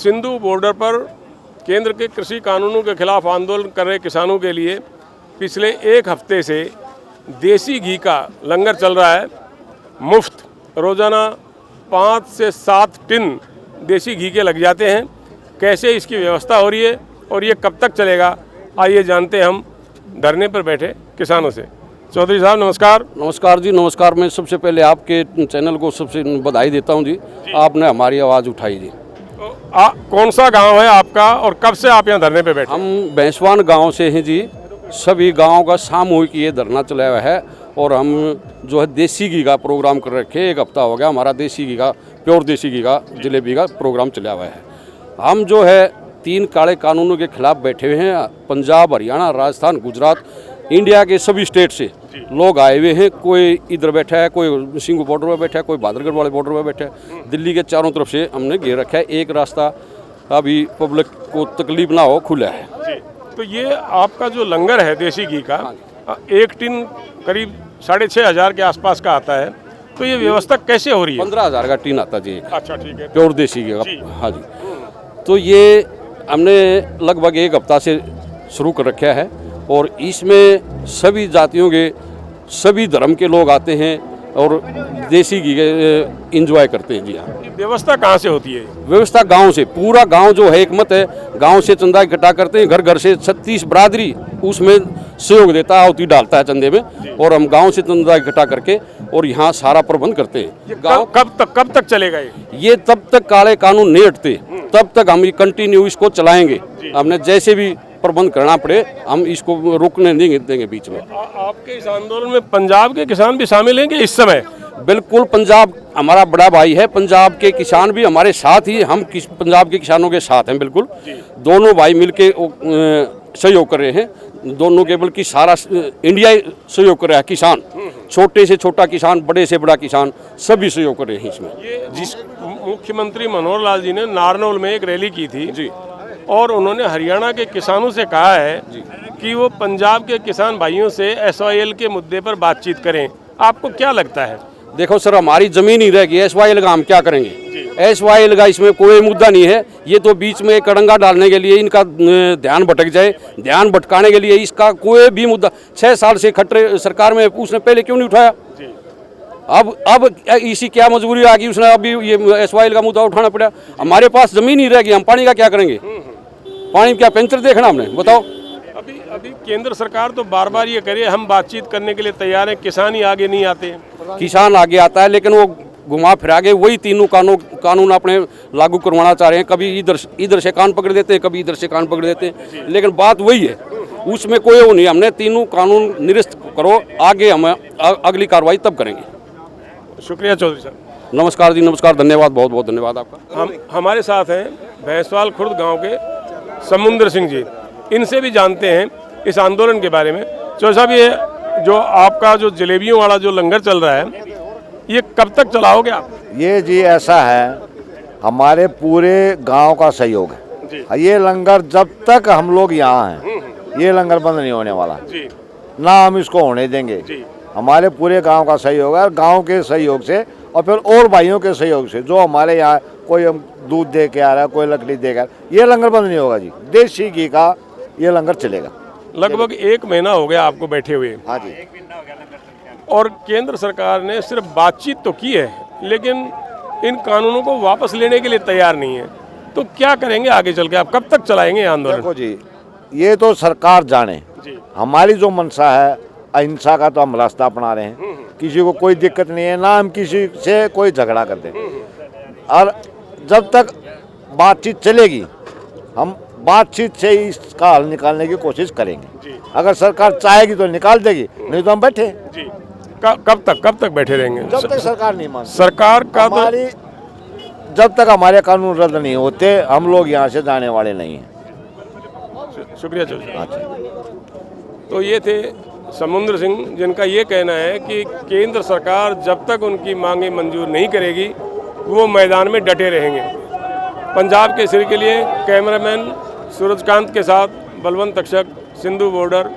Sindhu border पर केंद्र के कृषि कानूनों के खिलाफ आंदोलन कर रहे किसानों के लिए पिछले एक हफ्ते से देसी घी का लंगर चल रहा है। मुफ्त रोज़ाना 5 से 7 टिन देसी घी के लग जाते हैं। कैसे इसकी व्यवस्था हो रही है और ये कब तक चलेगा, आइए जानते हैं हम धरने पर बैठे किसानों से। चौधरी साहब नमस्कार। नमस्कार जी, नमस्कार। मैं सबसे पहले आपके चैनल को सबसे बधाई देता हूं जी, आपने हमारी आवाज़ उठाई जी। कौन सा गांव है आपका और कब से आप यहाँ धरने पे बैठे? हम भैंसवान गांव से हैं जी। सभी गांवों का सामूहिक ये धरना चलाया हुआ है और हम जो है देसी घी का प्रोग्राम कर रखे। एक हफ्ता हो गया हमारा देसी घी का, प्योर देसी घी का जलेबी का प्रोग्राम चला हुआ है। हम जो है 3 काले कानूनों के खिलाफ बैठे हुए हैं। पंजाब, हरियाणा, राजस्थान, गुजरात, इंडिया के सभी स्टेट से लोग आए हुए हैं। कोई इधर बैठा है, कोई सिंगू बॉर्डर पर बैठा है, कोई भादरगढ़ वाले बॉर्डर पर बैठा है। दिल्ली के चारों तरफ से हमने घेर रखा है। एक रास्ता अभी पब्लिक को तकलीफ ना हो खुला है जी। तो ये आपका जो लंगर है देसी घी का, एक टिन करीब 6,500 के आसपास का आता है। तो ये व्यवस्था कैसे हो रही है? 15,000 का टिन आता जी। अच्छा, ठीक है। प्योर देसी घी का, हाँ जी। तो ये हमने लगभग एक हफ्ता से शुरू कर रखा है और इसमें सभी जातियों के, सभी धर्म के लोग आते हैं और देसी घी इंजॉय करते हैं जी। हाँ, व्यवस्था कहाँ से होती है? व्यवस्था गांव से, पूरा गांव जो है एक मत है, गांव से चंदा इकट्ठा करते हैं। घर घर से 36 बरादरी उसमें सहयोग देता है, आहुति डालता है चंदे में, और हम गांव से चंदा इकट्ठा करके और यहाँ सारा प्रबंध करते हैं। गांव कब तक चलेगा ये तब तक काले कानून नहीं हटते तब तक हम कंटिन्यू इसको चलाएंगे। हमने जैसे भी प्रबंध करना पड़े हम इसको रोकने नहीं देंगे बीच में। आपके इस आंदोलन में पंजाब के किसान भी शामिल हैं कि इस समय? बिल्कुल, पंजाब हमारा बड़ा भाई है। पंजाब के किसान भी हमारे साथ ही, हम पंजाब के किसानों के साथ हैं। बिल्कुल दोनों भाई मिलके सहयोग कर रहे हैं। दोनों के बल्कि सारा इंडिया सहयोग कर रहा है। किसान, छोटे से छोटा किसान, बड़े से बड़ा किसान, सभी सहयोग कर रहे हैं इसमें। जिस मुख्यमंत्री मनोहर लाल जी ने नारनौल में एक रैली की थी जी, और उन्होंने हरियाणा के किसानों से कहा है कि वो पंजाब के किसान भाइयों से SYL के मुद्दे पर बातचीत करें। आपको क्या लगता है? देखो सर, हमारी जमीन ही रहेगी, SYL का हम क्या करेंगे? SYL का इसमें कोई मुद्दा नहीं है। ये तो बीच में एक कड़ंगा डालने के लिए, इनका ध्यान भटक जाए, ध्यान भटकाने के लिए इसका कोई भी मुद्दा 6 साल से खट्टर सरकार में उसने पहले क्यों नहीं उठाया? अब इसी क्या मजबूरी आ गई, उसने अभी ये SYL का मुद्दा उठाना पड़ा। हमारे पास जमीन ही रहेगी, हम पानी का क्या करेंगे? पानी क्या पेंचर देखना हमने, बताओ? अभी केंद्र सरकार तो बार बार ये करे हम बातचीत करने के लिए तैयार है, किसान ही आगे नहीं आते हैं। किसान आगे आता है लेकिन वो घुमा फिरा के वही तीनों कानून अपने लागू करवाना चाह रहे हैं। कभी इधर से कान पकड़ देते हैं, कभी इधर से कान पकड़ देते हैं, लेकिन बात वही है, उसमें कोई वो नहीं। हमने तीनों कानून निरस्त करो, आगे हम अगली कार्रवाई तब करेंगे। शुक्रिया चौधरी साहब। नमस्कार जी, नमस्कार, धन्यवाद, बहुत बहुत धन्यवाद आपका। हमारे साथ हैं भैंसवाल खुर्द गाँव के समुद्र सिंह जी। इनसे भी जानते हैं इस आंदोलन के बारे में। चौधरी साहब, ये जो आपका जो जलेबियों वाला जो लंगर चल रहा है, ये कब तक चलाओगे आप? ये जी ऐसा है, हमारे पूरे गांव का सहयोग है। ये लंगर जब तक हम लोग यहाँ हैं, ये लंगर बंद नहीं होने वाला जी। ना हम इसको होने देंगे जी। हमारे पूरे गांव का सहयोग है, गांव के सहयोग से और फिर और भाइयों के सहयोग से, जो हमारे यहाँ कोई हम दूध दे के आ रहा है, कोई लकड़ी दे कर, ये लंगर बंद नहीं होगा जी। देसी घी का ये लंगर चलेगा। लगभग 1 महीना हो गया आपको बैठे हुए। हाँ जी। और केंद्र सरकार ने सिर्फ बातचीत तो की है, लेकिन इन कानूनों को वापस लेने के लिए तैयार नहीं है। तो क्या करेंगे आगे चल के? आप कब तक चलाएंगे आंदोलन? देखो जी, ये तो सरकार जाने जी। हमारी जो मंशा है अहिंसा का, तो हम रास्ता अपना रहे हैं। किसी को कोई दिक्कत नहीं है, ना हम किसी से कोई झगड़ा करते हैं। और जब तक बातचीत चलेगी, हम बातचीत से ही इसका हल निकालने की कोशिश करेंगे। अगर सरकार चाहेगी तो निकाल देगी, नहीं तो हम बैठे जी। कब तक बैठे रहेंगे? जब तक सरकार नहीं मानती। सरकार का हमारी जब तक हमारे कानून रद्द नहीं होते, हम लोग यहाँ से जाने वाले नहीं हैं। शुक्रिया चौधरी। तो ये थे समुद्र सिंह, जिनका ये कहना है कि केंद्र सरकार जब तक उनकी मांगे मंजूर नहीं करेगी, वो मैदान में डटे रहेंगे। पंजाब केसरी के लिए कैमरामैन सूरजकांत के साथ बलवंत तक्षक, सिंधु बॉर्डर।